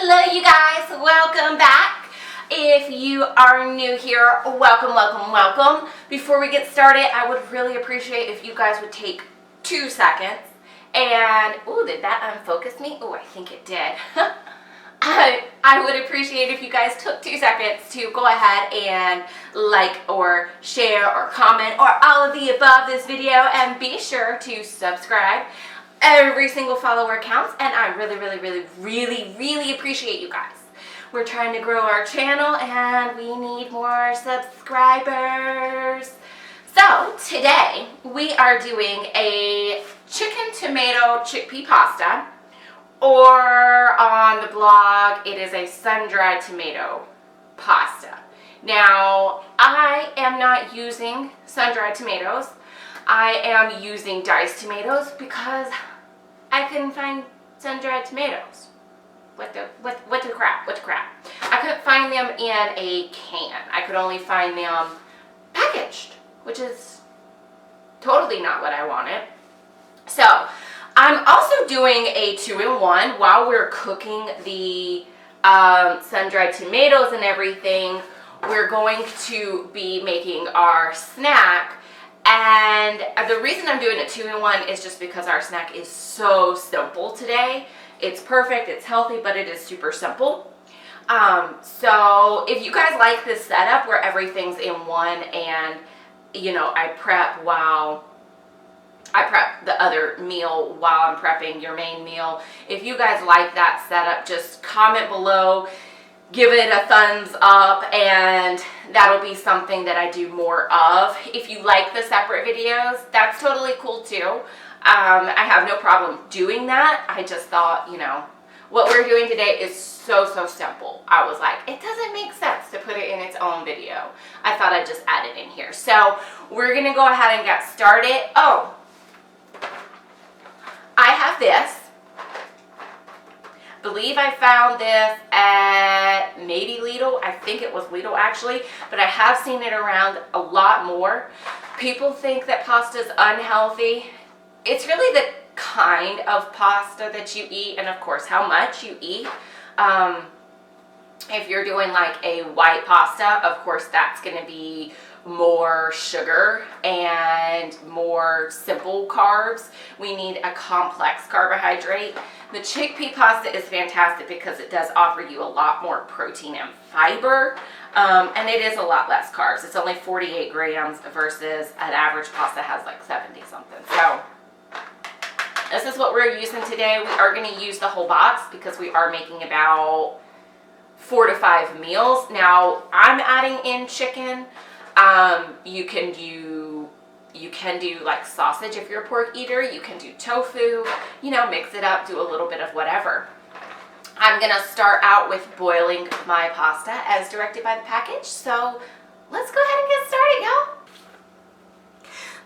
Hello you guys, welcome back. If you are new here, welcome. Before we get started, I would really appreciate if you guys would take 2 seconds and, ooh, did that unfocus me? Oh, I think it did. I would appreciate if you guys took 2 seconds to go ahead and like or share or comment or all of the above this video, and be sure to subscribe. Every single follower counts, and I really appreciate you guys. We're trying to grow our channel and we need more subscribers. So today we are doing a chicken tomato chickpea pasta, or on the blog it is a sun-dried tomato pasta. Now I am not using sun-dried tomatoes. I am using diced tomatoes because I couldn't find sun-dried tomatoes. What the crap? I couldn't find them in a can. I could only find them packaged, which is totally not what I wanted. So I'm also doing a 2-in-1 while we're cooking the sun-dried tomatoes and everything. We're going to be making our snack. And the reason I'm doing a 2-in-1 is just because our snack is so simple today. It's perfect, it's healthy, but it is super simple. So if you guys like this setup where everything's in one, and you know, I prep the other meal while I'm prepping your main meal. If you guys like that setup, just comment below. Give it a thumbs up, and that'll be something that I do more of. If you like the separate videos, that's totally cool too. I have no problem doing that. I just thought, you know, what we're doing today is so simple. I was like, it doesn't make sense to put it in its own video. I thought I'd just add it in here. So we're gonna go ahead and get started. Oh, I have this. Believe I found this at maybe Lidl. I think it was Lidl actually, but I have seen it around a lot more. People think that pasta is unhealthy. It's really the kind of pasta that you eat, and of course how much you eat. If you're doing like a white pasta, of course that's going to be more sugar and more simple carbs. We need a complex carbohydrate. The chickpea pasta is fantastic because it does offer you a lot more protein and fiber, and it is a lot less carbs. It's only 48 grams versus an average pasta has like 70 something. So this is what we're using today. We are going to use the whole box because we are making about 4 to 5 meals. Now I'm adding in chicken. You can do like sausage if you're a pork eater. You can do tofu, you know, mix it up, do a little bit of whatever. I'm gonna start out with boiling my pasta as directed by the package. So let's go ahead and get started, y'all.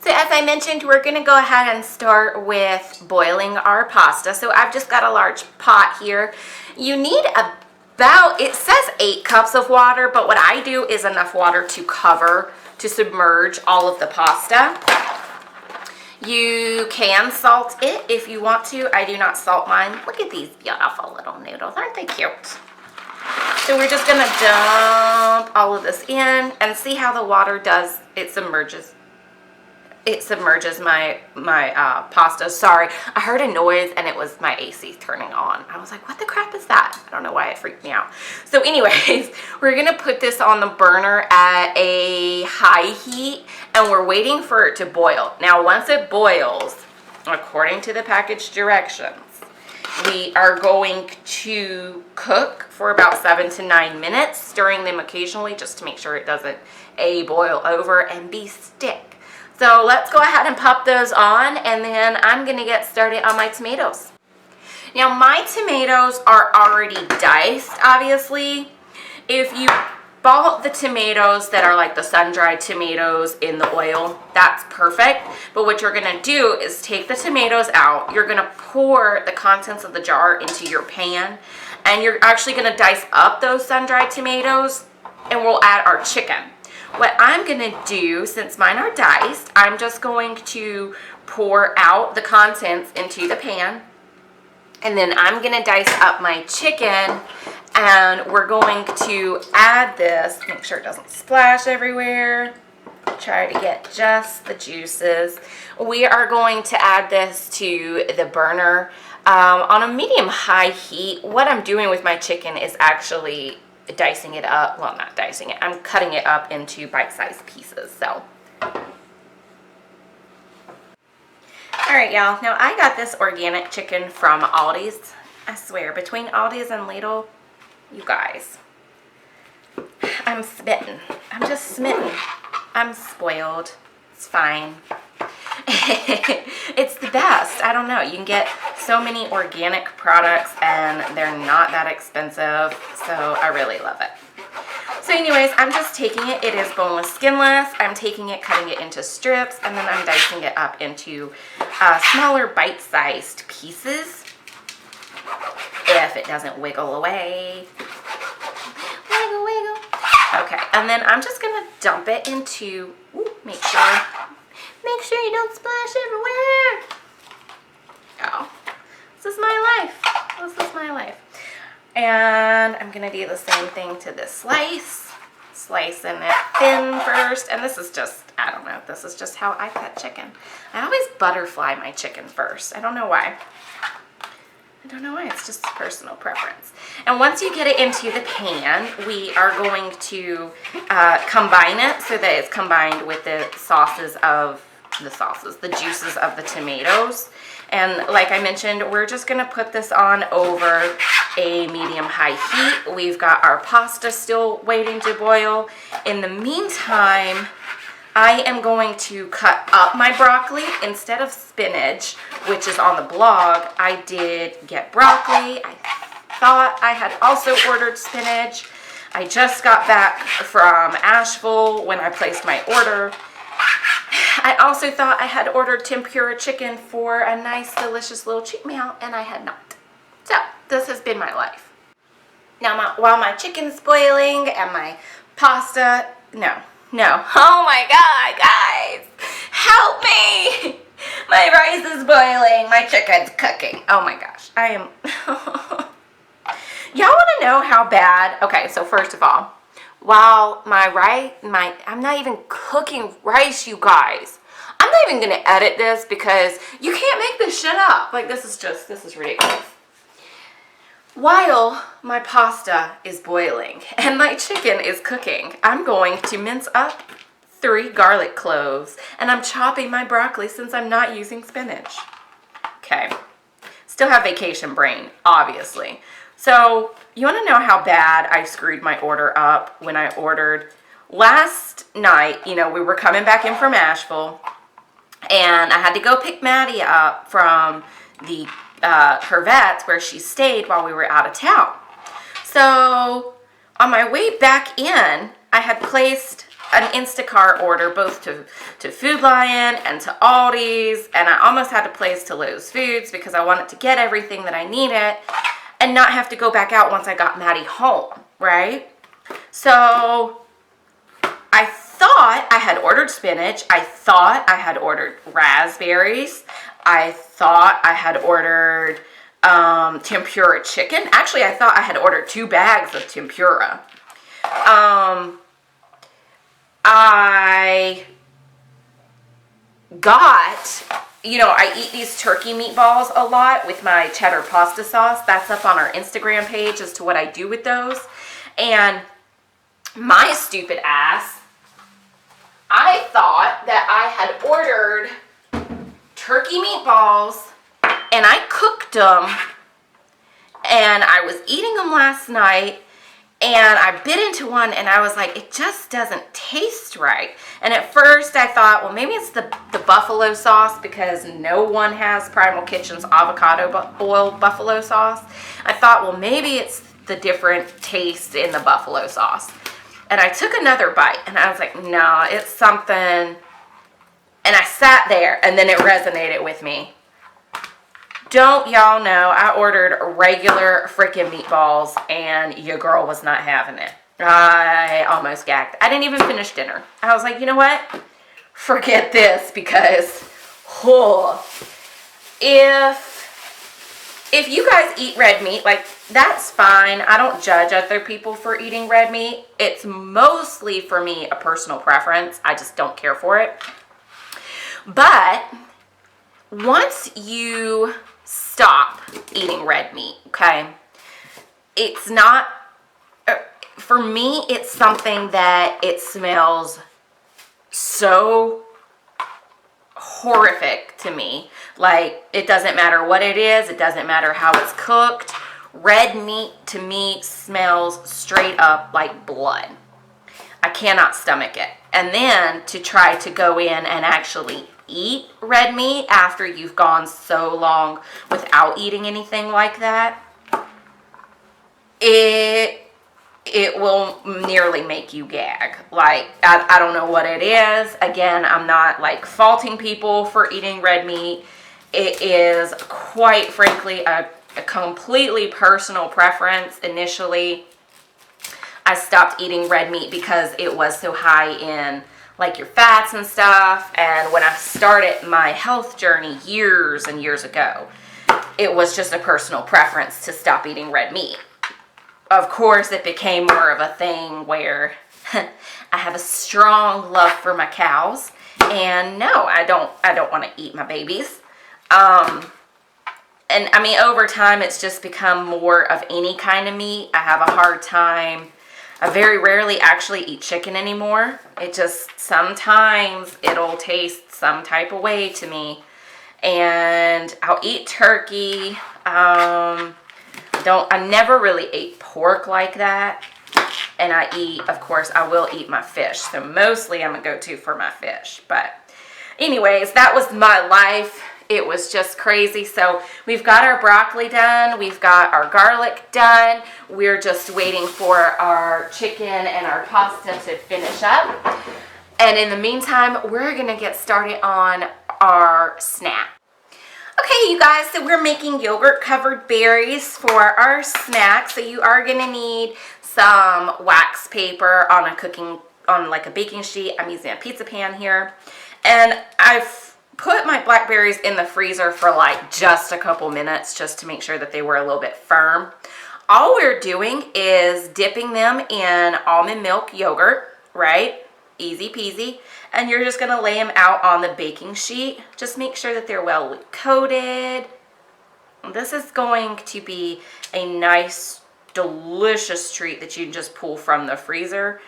So as I mentioned, we're gonna go ahead and start with boiling our pasta. So I've just got a large pot here. You need about, it says 8 cups of water, but what I do is enough water to submerge all of the pasta. You can salt it if you want to. I do not salt mine. Look at these beautiful little noodles. Aren't they cute? So we're just gonna dump all of this in and see how the water does. It submerges my pasta. Sorry, I heard a noise and it was my AC turning on. I was like, what the crap is that? I don't know why it freaked me out. So anyways, we're gonna put this on the burner at a high heat, and we're waiting for it to boil. Now once it boils, according to the package directions, we are going to cook for about 7 to 9 minutes, stirring them occasionally just to make sure it doesn't boil over and stick. So let's go ahead and pop those on, and then I'm going to get started on my tomatoes. Now my tomatoes are already diced, obviously. If you bought the tomatoes that are like the sun-dried tomatoes in the oil, that's perfect. But what you're going to do is take the tomatoes out. You're going to pour the contents of the jar into your pan, and you're actually going to dice up those sun-dried tomatoes, and we'll add our chicken. What I'm going to do, since mine are diced, I'm just going to pour out the contents into the pan, And then I'm gonna dice up my chicken, and we're going to add this, make sure it doesn't splash everywhere. Try to get just the juices. We are going to add this to the burner on a medium-high heat. What I'm doing with my chicken is actually dicing it up. Well, not dicing it. I'm cutting it up into bite-sized pieces. So, all right, y'all. Now, I got this organic chicken from Aldi's. I swear, between Aldi's and Lidl, you guys, I'm smitten. I'm just smitten. I'm spoiled. It's fine. It's the best. I don't know. You can get so many organic products and they're not that expensive. So I really love it. So anyways, I'm just taking it. It is boneless, skinless. I'm taking it, cutting it into strips, and then I'm dicing it up into smaller bite-sized pieces. If it doesn't wiggle away. Wiggle, wiggle. Okay, and then I'm just gonna dump it into, make sure you don't splash everywhere. Oh, this is my life. This is my life. And I'm gonna do the same thing to this slice. Slicing it thin first, and this is just, I don't know, this is just how I cut chicken. I always butterfly my chicken first. I don't know why. It's just personal preference. And once you get it into the pan, we are going to combine it so that it's combined with the juices of the tomatoes. And like I mentioned, we're just gonna put this on over a medium-high heat. We've got our pasta still waiting to boil. In the meantime, I am going to cut up my broccoli instead of spinach, which is on the blog. I did get broccoli. I thought I had also ordered spinach. I just got back from Asheville when I placed my order. I also thought I had ordered tempura chicken for a nice, delicious little cheat meal, and I had not. So this has been my life. Now, while my chicken's boiling and my pasta, no. Oh my God, guys, help me. My rice is boiling, my chicken's cooking. Oh my gosh, I am. Y'all want to know how bad? Okay, so first of all, while I'm not even cooking rice, you guys. I'm not even going to edit this because you can't make this shit up. Like, this is ridiculous. While my pasta is boiling and my chicken is cooking, I'm going to mince up 3 garlic cloves, and I'm chopping my broccoli since I'm not using spinach. Okay. Still have vacation brain, obviously. So, you want to know how bad I screwed my order up when I ordered last night? You know, we were coming back in from Asheville, and I had to go pick Maddie up from the her vet's where she stayed while we were out of town. So on my way back in, I had placed an Instacart order both to Food Lion and to Aldi's, and I almost had to place to Lowe's Foods because I wanted to get everything that I needed and not have to go back out once I got Maddie home, right? So I thought I had ordered spinach. I thought I had ordered raspberries. I thought I had ordered tempura chicken. Actually, I thought I had ordered 2 bags of tempura. I got, you know, I eat these turkey meatballs a lot with my cheddar pasta sauce. That's up on our Instagram page as to what I do with those. And my stupid ass, I thought that I had ordered turkey meatballs, and I cooked them, and I was eating them last night, and I bit into one, and I was like, it just doesn't taste right. And at first I thought, well, maybe it's the buffalo sauce, because no one has Primal Kitchen's avocado oil buffalo sauce. I thought, well, maybe it's the different taste in the buffalo sauce. And I took another bite, and I was like, no, it's something. And I sat there, and then it resonated with me. Don't y'all know, I ordered regular freaking meatballs, and your girl was not having it. I almost gagged. I didn't even finish dinner. I was like, you know what? Forget this, because if if you guys eat red meat, like, that's fine. I don't judge other people for eating red meat. It's mostly, for me, a personal preference. I just don't care for it. But once you stop eating red meat, okay, it's not, for me, it's something that it smells so horrific to me. Like, it doesn't matter what it is. It doesn't matter how it's cooked. Red meat to me smells straight up like blood. I cannot stomach it. And then to try to go in and actually eat red meat after you've gone so long without eating anything like that, it will nearly make you gag. Like, I don't know what it is. Again, I'm not like faulting people for eating red meat. It is, quite frankly, a completely personal preference. Initially, I stopped eating red meat because it was so high in like your fats and stuff. And when I started my health journey years and years ago, it was just a personal preference to stop eating red meat. Of course, it became more of a thing where I have a strong love for my cows, and no, I don't want to eat my babies. And I mean, over time, it's just become more of any kind of meat. I have a hard time. I very rarely actually eat chicken anymore. It just, sometimes it'll taste some type of way to me. And I'll eat turkey. I never really ate pork like that. And I eat, of course, I will eat my fish. So mostly I'm a go-to for my fish. But anyways, that was my life. It was just crazy. So we've got our broccoli done. We've got our garlic done. We're just waiting for our chicken and our pasta to finish up. And in the meantime, we're going to get started on our snack. Okay, you guys, so we're making yogurt covered berries for our snack. So you are going to need some wax paper on like a baking sheet. I'm using a pizza pan here. And I've put my blackberries in the freezer for like just a couple minutes just to make sure that they were a little bit firm. All we're doing is dipping them in almond milk yogurt, right? Easy peasy. And you're just going to lay them out on the baking sheet. Just make sure that they're well coated. This is going to be a nice, delicious treat that you can just pull from the freezer.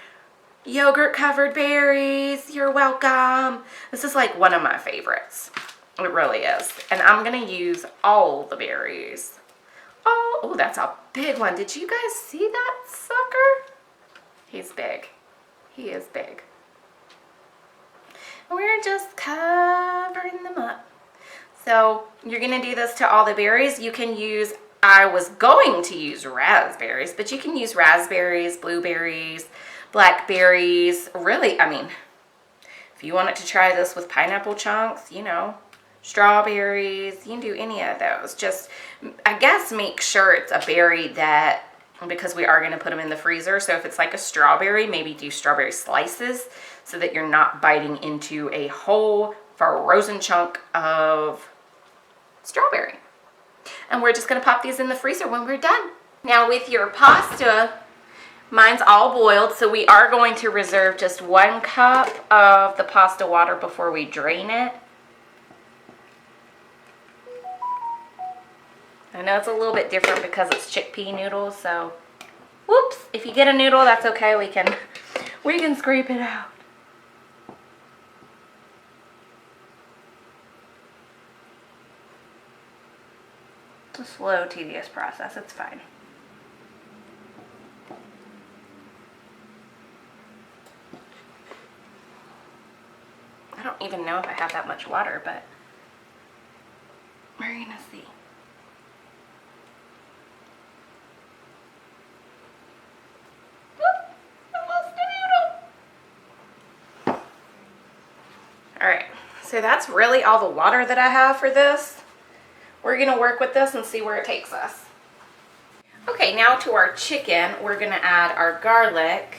Yogurt covered berries, you're welcome. This is like one of my favorites. It really is. And I'm going to use all the berries. Oh, that's a big one. Did you guys see that sucker? He's big. He is big. We're just covering them up. So you're going to do this to all the berries. You can use, I was going to use raspberries, but you can use raspberries, blueberries, blackberries. Really, I mean, if you wanted to try this with pineapple chunks, you know, strawberries, you can do any of those. Just, I guess, make sure it's a berry that, because we are going to put them in the freezer. So if it's like a strawberry, maybe do strawberry slices so that you're not biting into a whole frozen chunk of strawberry. And we're just going to pop these in the freezer when we're done. Now with your pasta, mine's all boiled, so we are going to reserve just 1 cup of the pasta water before we drain it. I know it's a little bit different because it's chickpea noodles, so whoops, if you get a noodle, that's okay. We can scrape it out. It's a slow, tedious process. It's fine. I don't even know if I have that much water, but we're gonna see. Whoop, I lost the noodle. Alright, so that's really all the water that I have for this. We're gonna work with this and see where it takes us. Okay, now to our chicken, we're gonna add our garlic,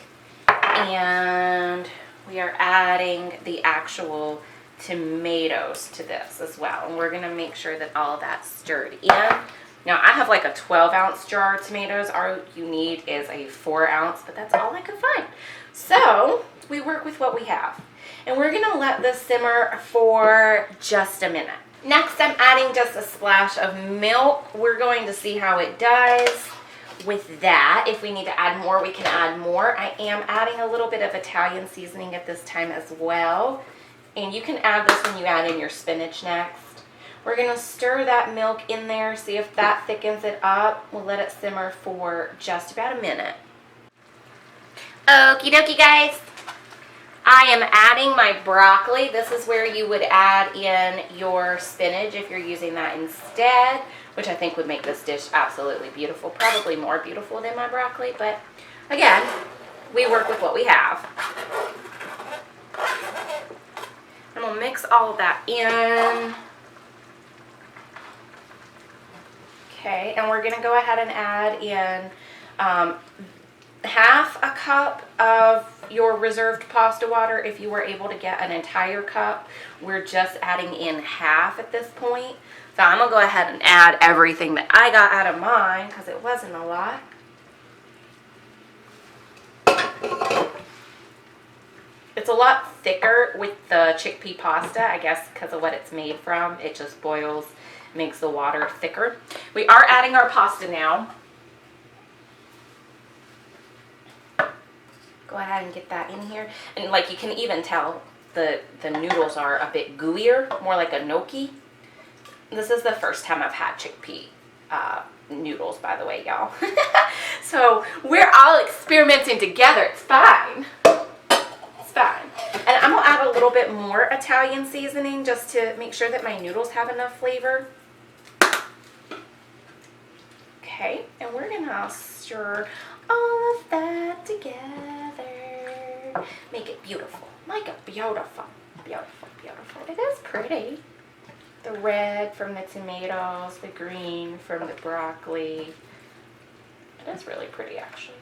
and we are adding the actual tomatoes to this as well. And we're gonna make sure that all of that's stirred in. Now I have like a 12-ounce jar of tomatoes. All you need is a 4-ounce, but that's all I could find. So we work with what we have. And we're gonna let this simmer for just a minute. Next, I'm adding just a splash of milk. We're going to see how it does with that. If we need to add more, we can add more. I am adding a little bit of Italian seasoning at this time as well. And you can add this when you add in your spinach next. We're gonna stir that milk in there, see if that thickens it up. We'll let it simmer for just about a minute. Okie dokie, guys. I am adding my broccoli. This is where you would add in your spinach if you're using that instead, which I think would make this dish absolutely beautiful. Probably more beautiful than my broccoli, but again, we work with what we have. And we'll mix all of that in. Okay, and we're gonna go ahead and add in half a cup of your reserved pasta water. If you were able to get an entire cup, we're just adding in half at this point. So I'm gonna go ahead and add everything that I got out of mine because it wasn't a lot. It's a lot thicker with the chickpea pasta, I guess because of what it's made from. It just boils, makes the water thicker. We are adding our pasta now. Go ahead and get that in here. And like you can even tell the noodles are a bit gooier, more like a gnocchi. This is the first time I've had chickpea noodles, by the way, y'all. So we're all experimenting together. It's fine. It's fine. And I'm gonna add a little bit more Italian seasoning just to make sure that my noodles have enough flavor. Okay, and we're gonna stir all of that together. Make it beautiful. Make it beautiful. Beautiful, beautiful. It is pretty. The red from the tomatoes, the green from the broccoli. It is really pretty, actually.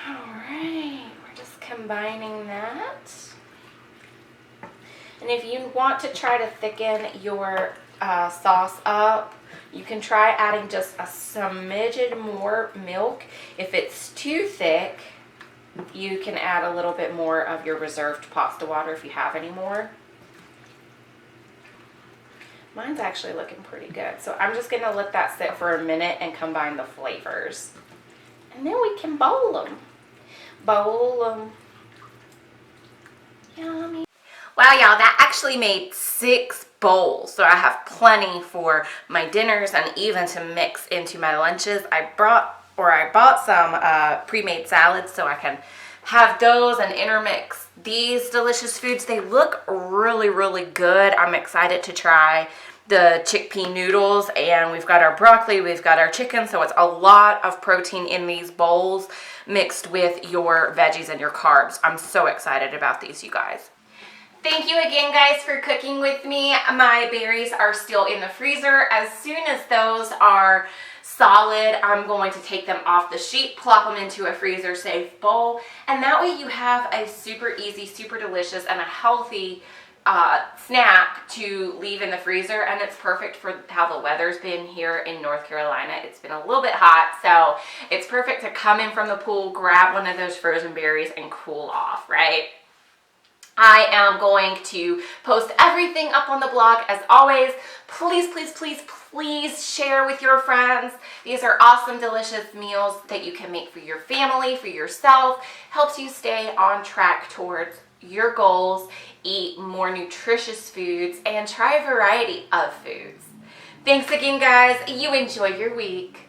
Alright, we're just combining that. And if you want to try to thicken your sauce up, you can try adding just a smidgen more milk. If it's too thick, you can add a little bit more of your reserved pasta water if you have any more. Mine's actually looking pretty good. So I'm just gonna let that sit for a minute and combine the flavors. And then we can bowl them. Bowl them. Yummy. Wow, y'all, that actually made 6 bowls. So I have plenty for my dinners and even to mix into my lunches. I bought some pre-made salads so I can have those and intermix these delicious foods. They look really, really good. I'm excited to try the chickpea noodles, and we've got our broccoli, we've got our chicken, so it's a lot of protein in these bowls mixed with your veggies and your carbs. I'm so excited about these, you guys. Thank you again, guys, for cooking with me. My berries are still in the freezer. As soon as those are solid, I'm going to take them off the sheet, plop them into a freezer safe bowl, and that way you have a super easy, super delicious, and a healthy snack to leave in the freezer. And it's perfect for how the weather's been here in North Carolina. It's been a little bit hot, so it's perfect to come in from the pool, grab one of those frozen berries, and cool off, right? I am going to post everything up on the blog as always. Please, please, please, please share with your friends. These are awesome, delicious meals that you can make for your family, for yourself. Helps you stay on track towards your goals, eat more nutritious foods, and try a variety of foods. Thanks again, guys. You enjoy your week.